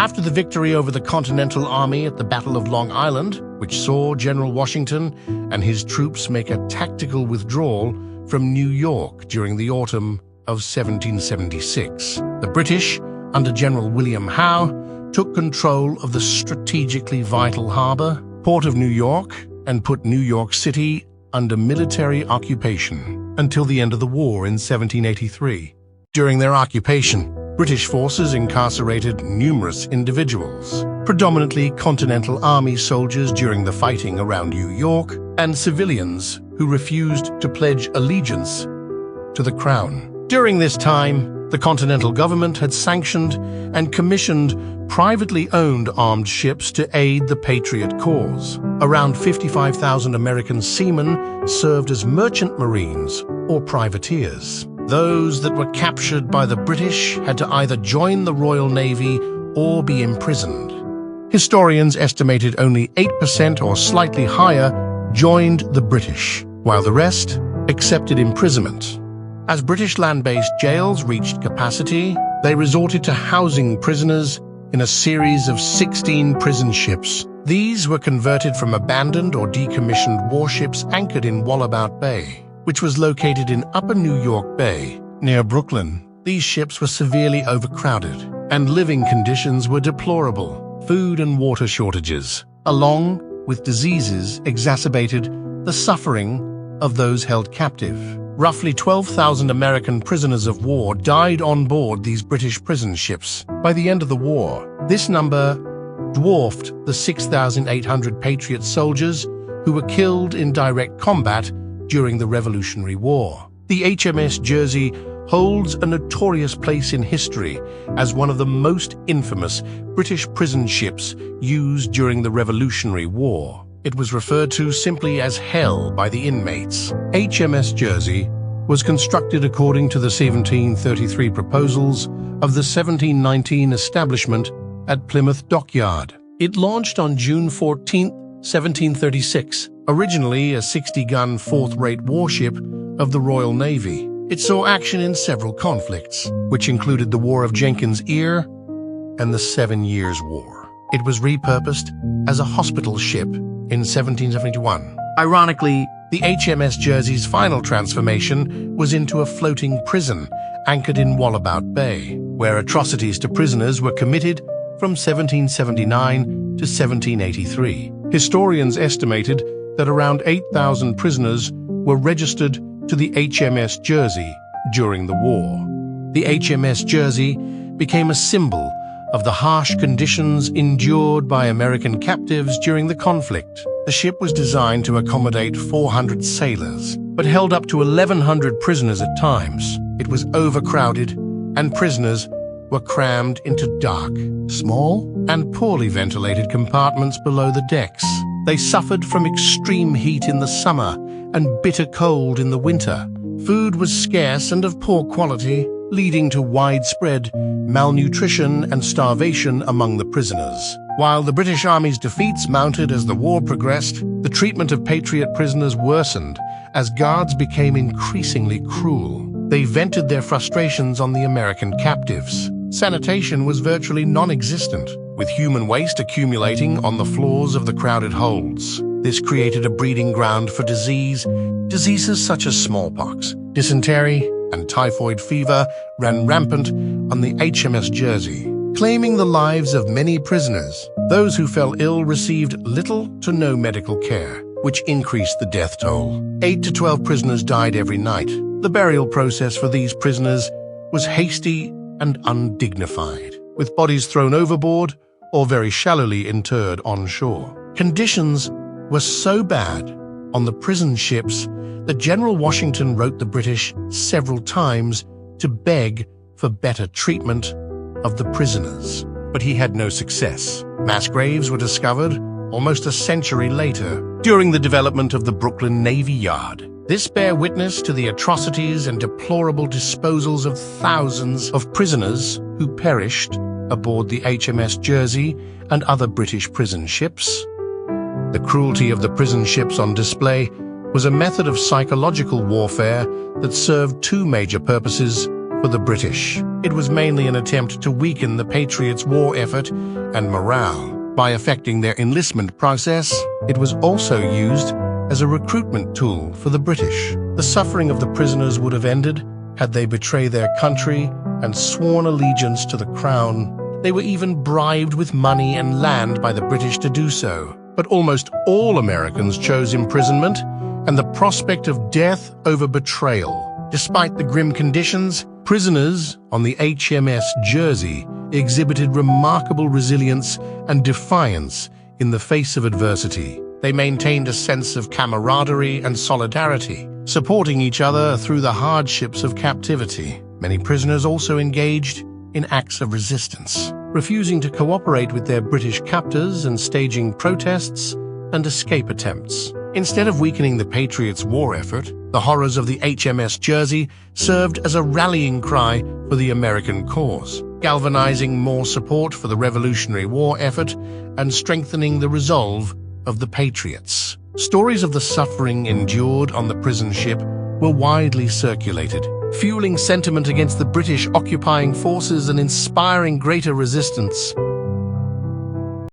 After the victory over the Continental Army at the Battle of Long Island, which saw General Washington and his troops make a tactical withdrawal from New York during the autumn of 1776, the British, under General William Howe, took control of the strategically vital harbor, port of New York, and put New York City under military occupation until the end of the war in 1783. During their occupation, British forces incarcerated numerous individuals, predominantly Continental Army soldiers during the fighting around New York, and civilians who refused to pledge allegiance to the Crown. During this time, the Continental government had sanctioned and commissioned privately owned armed ships to aid the Patriot cause. Around 55,000 American seamen served as merchant marines or privateers. Those that were captured by the British had to either join the Royal Navy or be imprisoned. Historians estimated only 8% or slightly higher joined the British, while the rest accepted imprisonment. As British land-based jails reached capacity, they resorted to housing prisoners in a series of 16 prison ships. These were converted from abandoned or decommissioned warships anchored in Wallabout Bay, which was located in Upper New York Bay, near Brooklyn. These ships were severely overcrowded, and living conditions were deplorable. Food and water shortages, along with diseases, exacerbated the suffering of those held captive. Roughly 12,000 American prisoners of war died on board these British prison ships. By the end of the war, this number dwarfed the 6,800 Patriot soldiers who were killed in direct combat during the Revolutionary War. The HMS Jersey holds a notorious place in history as one of the most infamous British prison ships used during the Revolutionary War. It was referred to simply as Hell by the inmates. HMS Jersey was constructed according to the 1733 proposals of the 1719 establishment at Plymouth Dockyard. It launched on June 14, 1736, originally a 60-gun fourth-rate warship of the Royal Navy. It saw action in several conflicts, which included the War of Jenkins' Ear and the 7 Years' War. It was repurposed as a hospital ship in 1771. Ironically, the HMS Jersey's final transformation was into a floating prison anchored in Wallabout Bay, where atrocities to prisoners were committed from 1779 to 1783. Historians estimated that around 8,000 prisoners were registered to the HMS Jersey during the war. The HMS Jersey became a symbol of the harsh conditions endured by American captives during the conflict. The ship was designed to accommodate 400 sailors, but held up to 1,100 prisoners at times. It was overcrowded, and prisoners were crammed into dark, small, and poorly ventilated compartments below the decks. They suffered from extreme heat in the summer and bitter cold in the winter. Food was scarce and of poor quality, leading to widespread malnutrition and starvation among the prisoners. While the British Army's defeats mounted as the war progressed, the treatment of Patriot prisoners worsened as guards became increasingly cruel. They vented their frustrations on the American captives. Sanitation was virtually non-existent, with human waste accumulating on the floors of the crowded holds. This created a breeding ground for diseases such as smallpox, dysentery, and typhoid fever ran rampant on the HMS Jersey, claiming the lives of many prisoners. Those who fell ill received little to no medical care, which increased the death toll. 8 to 12 prisoners died every night. The burial process for these prisoners was hasty and undignified, with bodies thrown overboard or very shallowly interred on shore. Conditions were so bad on the prison ships that General Washington wrote the British several times to beg for better treatment of the prisoners, but he had no success. Mass graves were discovered almost a century later during the development of the Brooklyn Navy Yard. This bear witness to the atrocities and deplorable disposals of thousands of prisoners who perished aboard the HMS Jersey and other British prison ships. The cruelty of the prison ships on display was a method of psychological warfare that served two major purposes for the British. It was mainly an attempt to weaken the Patriots' war effort and morale. By affecting their enlistment process, it was also used as a recruitment tool for the British. The suffering of the prisoners would have ended had they betrayed their country and sworn allegiance to the crown. They were even bribed with money and land by the British to do so. But almost all Americans chose imprisonment and the prospect of death over betrayal. Despite the grim conditions, prisoners on the HMS Jersey exhibited remarkable resilience and defiance in the face of adversity. They maintained a sense of camaraderie and solidarity, supporting each other through the hardships of captivity. Many prisoners also engaged in acts of resistance, refusing to cooperate with their British captors and staging protests and escape attempts. Instead of weakening the Patriots' war effort, the horrors of the HMS Jersey served as a rallying cry for the American cause, galvanizing more support for the Revolutionary War effort and strengthening the resolve of the Patriots. Stories of the suffering endured on the prison ship were widely circulated, fueling sentiment against the British occupying forces and inspiring greater resistance.